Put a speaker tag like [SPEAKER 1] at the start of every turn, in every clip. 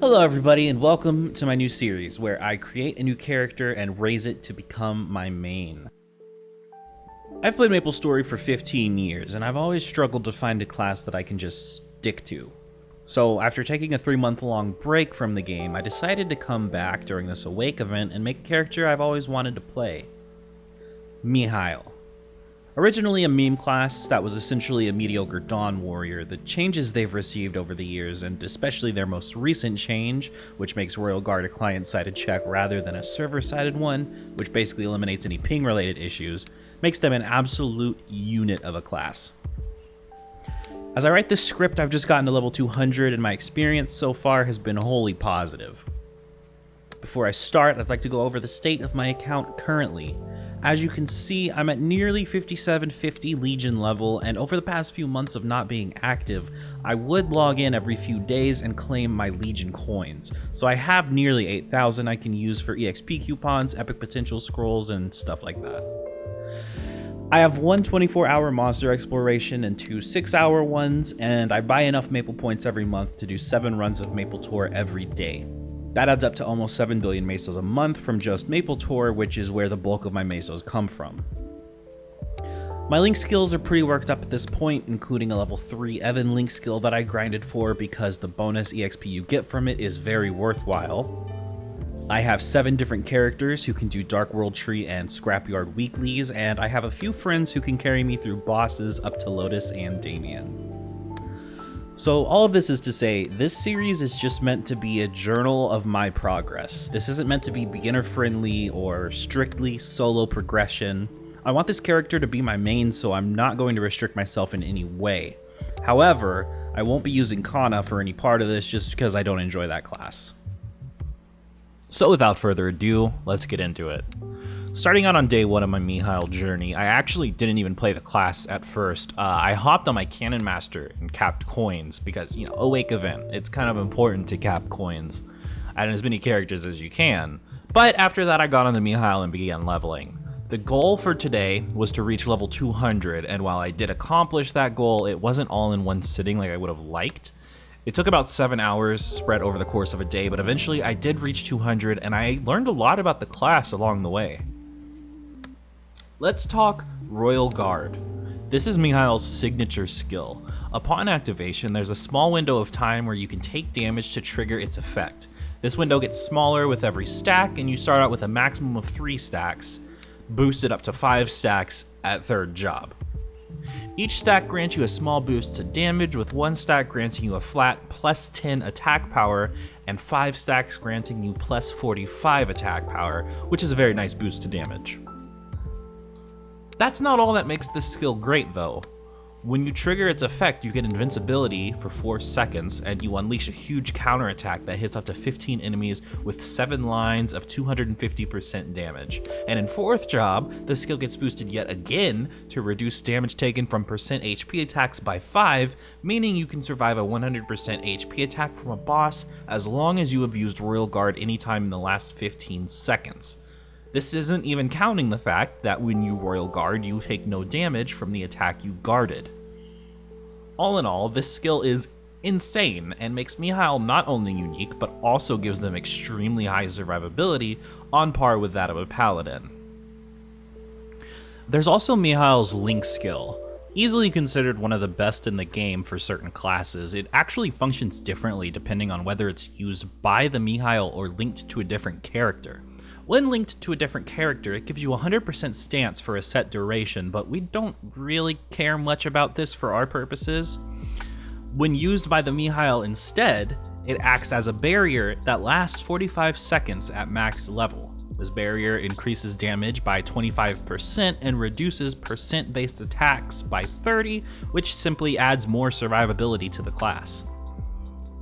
[SPEAKER 1] Hello everybody and welcome to my new series where I create a new character and raise it to become my main. I've played MapleStory for 15 years and I've always struggled to find a class that I can just stick to. So after taking a 3-month-long break from the game, I decided to come back during this Awake event and make a character I've always wanted to play. Mihile. Originally a meme class that was essentially a mediocre Dawn warrior, the changes they've received over the years, and especially their most recent change, which makes Royal Guard a client-sided check rather than a server-sided one, which basically eliminates any ping-related issues, makes them an absolute unit of a class. As I write this script, I've just gotten to level 200 and my experience so far has been wholly positive. Before I start, I'd like to go over the state of my account currently. As you can see, I'm at nearly 5750 Legion level, and over the past few months of not being active, I would log in every few days and claim my Legion coins. So I have nearly 8,000 I can use for EXP coupons, epic potential scrolls, and stuff like that. I have one 24-hour monster exploration and two 6-hour ones, and I buy enough Maple points every month to do 7 runs of Maple Tour every day. That adds up to almost 7 billion mesos a month from just Maple Tour, which is where the bulk of my mesos come from. My link skills are pretty worked up at this point, including a level 3 Evan link skill that I grinded for because the bonus EXP you get from it is very worthwhile. I have 7 different characters who can do Dark World Tree and Scrapyard weeklies, and I have a few friends who can carry me through bosses up to Lotus and Damien. So all of this is to say, this series is just meant to be a journal of my progress. This isn't meant to be beginner friendly or strictly solo progression. I want this character to be my main, so I'm not going to restrict myself in any way. However, I won't be using Kana for any part of this just because I don't enjoy that class. So without further ado, let's get into it. Starting out on day 1 of my Mihile journey, I actually didn't even play the class at first. I hopped on my Cannon Master and capped coins because, Awake event, it's kind of important to cap coins. Add as many characters as you can. But after that I got on the Mihile and began leveling. The goal for today was to reach level 200, and while I did accomplish that goal, it wasn't all in one sitting like I would have liked. It took about 7 hours spread over the course of a day, but eventually I did reach 200 and I learned a lot about the class along the way. Let's talk Royal Guard. This is Mihile's signature skill. Upon activation, there's a small window of time where you can take damage to trigger its effect. This window gets smaller with every stack, and you start out with a maximum of 3 stacks, boosted up to 5 stacks at 3rd job. Each stack grants you a small boost to damage, with 1 stack granting you a flat plus 10 attack power, and 5 stacks granting you plus 45 attack power, which is a very nice boost to damage. That's not all that makes this skill great though. When you trigger its effect, you get invincibility for 4 seconds, and you unleash a huge counterattack that hits up to 15 enemies with 7 lines of 250% damage. And in 4th job, the skill gets boosted yet again to reduce damage taken from percent HP attacks by 5, meaning you can survive a 100% HP attack from a boss as long as you have used Royal Guard anytime in the last 15 seconds. This isn't even counting the fact that when you Royal Guard, you take no damage from the attack you guarded. All in all, this skill is insane and makes Mihile not only unique, but also gives them extremely high survivability on par with that of a Paladin. There's also Mihile's Link skill. Easily considered one of the best in the game for certain classes, it actually functions differently depending on whether it's used by the Mihile or linked to a different character. When linked to a different character, it gives you 100% stance for a set duration, but we don't really care much about this for our purposes. When used by the Mihile instead, it acts as a barrier that lasts 45 seconds at max level. This barrier increases damage by 25% and reduces percent-based attacks by 30, which simply adds more survivability to the class.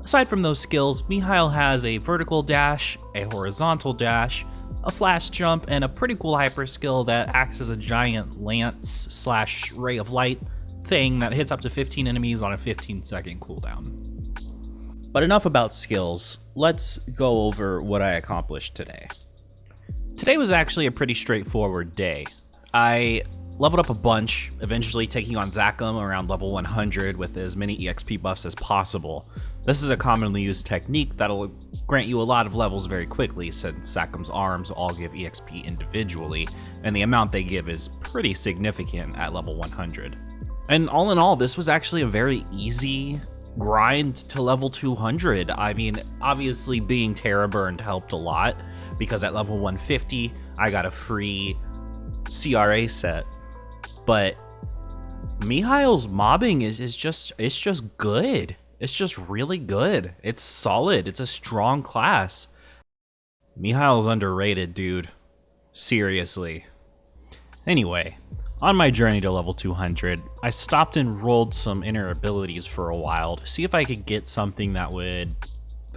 [SPEAKER 1] Aside from those skills, Mihile has a vertical dash, a horizontal dash, a flash jump, and a pretty cool hyper skill that acts as a giant lance / ray of light thing that hits up to 15 enemies on a 15-second cooldown. But enough about skills, let's go over what I accomplished today. Today was actually a pretty straightforward day. I leveled up a bunch, eventually taking on Zakum around level 100 with as many EXP buffs as possible. This is a commonly used technique that'll grant you a lot of levels very quickly, since Zakum's arms all give EXP individually, and the amount they give is pretty significant at level 100. And all in all, this was actually a very easy grind to level 200. I mean, obviously being Terra Burned helped a lot, because at level 150, I got a free CRA set. But Mihile's mobbing is just good. It's just really good. It's solid. It's a strong class. Mihile's underrated, dude. Seriously. Anyway, on my journey to level 200, I stopped and rolled some inner abilities for a while to see if I could get something that would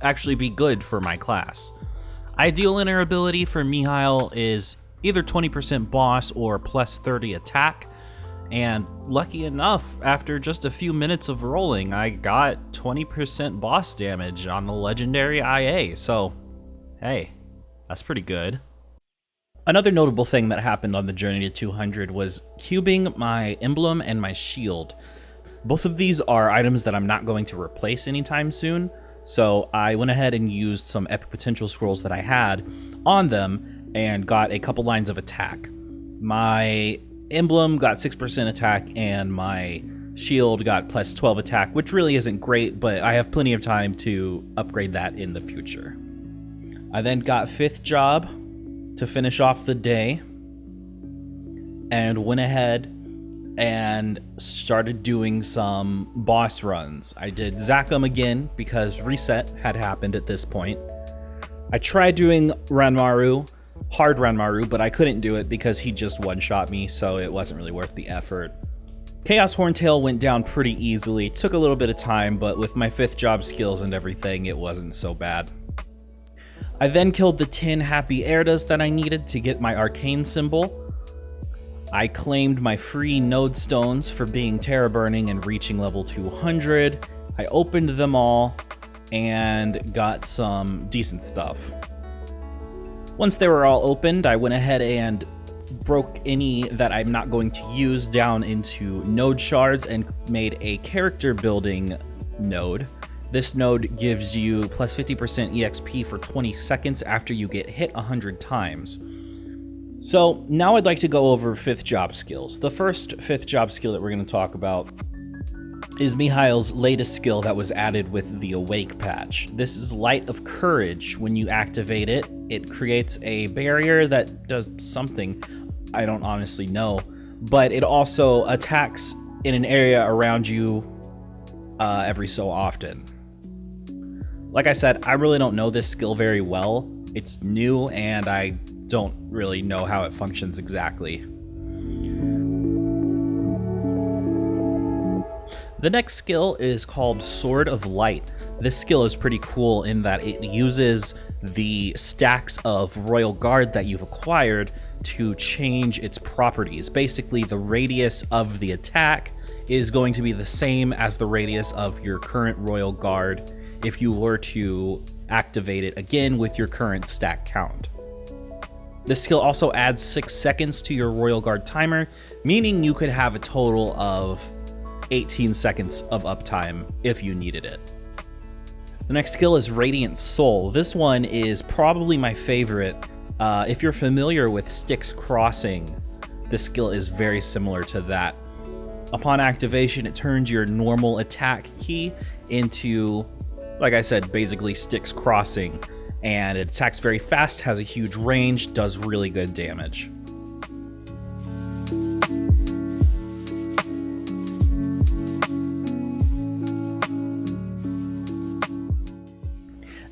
[SPEAKER 1] actually be good for my class. Ideal inner ability for Mihile is either 20% boss or plus 30 attack. And lucky enough, after just a few minutes of rolling, I got 20% boss damage on the legendary IA, so hey, that's pretty good. Another notable thing that happened on the journey to 200 was cubing my emblem and my shield. Both of these are items that I'm not going to replace anytime soon, so I went ahead and used some epic potential scrolls that I had on them and got a couple lines of attack. My emblem got 6% attack and my shield got plus 12 attack, which really isn't great, but I have plenty of time to upgrade that in the future. I then got 5th job to finish off the day and went ahead and started doing some boss runs. I did Zakum again because reset had happened at this point. I tried doing Ranmaru, hard Ranmaru, but I couldn't do it because he just one-shot me, so it wasn't really worth the effort. Chaos Horntail went down pretty easily, took a little bit of time, but with my 5th job skills and everything, it wasn't so bad. I then killed the 10 happy Erdas that I needed to get my arcane symbol. I claimed my free node stones for being Terra Burning and reaching level 200. I opened them all and got some decent stuff. Once they were all opened, I went ahead and broke any that I'm not going to use down into node shards and made a character building node. This node gives you plus 50% EXP for 20 seconds after you get hit 100 times. So now I'd like to go over 5th job skills. The first 5th job skill that we're going to talk about is Mihile's latest skill that was added with the Awake patch. This is Light of Courage. When you activate it, it creates a barrier that does something, I don't honestly know, but it also attacks in an area around you every so often. Like I said, I really don't know this skill very well. It's new and I don't really know how it functions exactly. The next skill is called Sword of Light. This skill is pretty cool in that it uses the stacks of Royal Guard that you've acquired to change its properties. Basically, the radius of the attack is going to be the same as the radius of your current Royal Guard if you were to activate it again with your current stack count. This skill also adds 6 seconds to your Royal Guard timer, meaning you could have a total of 18 seconds of uptime if you needed it. The next skill is Radiant Soul. This one is probably my favorite. If you're familiar with Styx Crossing, this skill is very similar to that. Upon activation, it turns your normal attack key into, like I said, basically Styx Crossing, and it attacks very fast, has a huge range, does really good damage.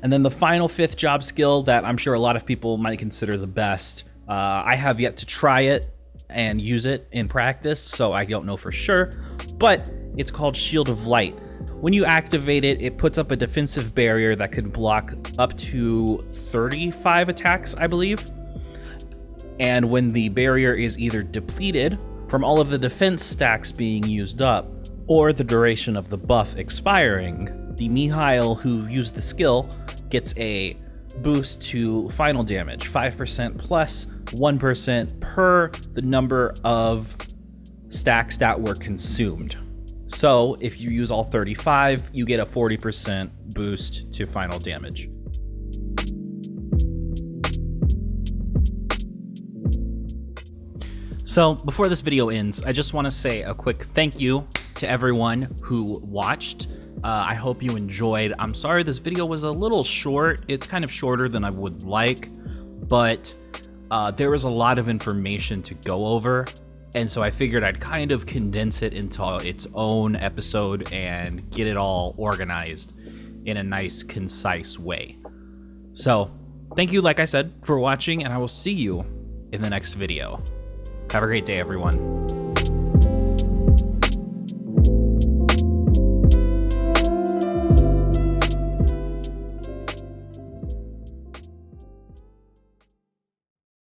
[SPEAKER 1] And then the final 5th job skill that I'm sure a lot of people might consider the best. I have yet to try it and use it in practice, so I don't know for sure, but it's called Shield of Light. When you activate it, it puts up a defensive barrier that can block up to 35 attacks, I believe. And when the barrier is either depleted from all of the defense stacks being used up, or the duration of the buff expiring, the Mihile who used the skill gets a boost to final damage, 5% plus 1% per the number of stacks that were consumed. So if you use all 35, you get a 40% boost to final damage. So before this video ends, I just want to say a quick thank you to everyone who watched. I hope you enjoyed. I'm sorry this video was a little short. It's kind of shorter than I would like, but there was a lot of information to go over. And so I figured I'd kind of condense it into its own episode and get it all organized in a nice, concise way. So thank you, like I said, for watching, and I will see you in the next video. Have a great day, everyone.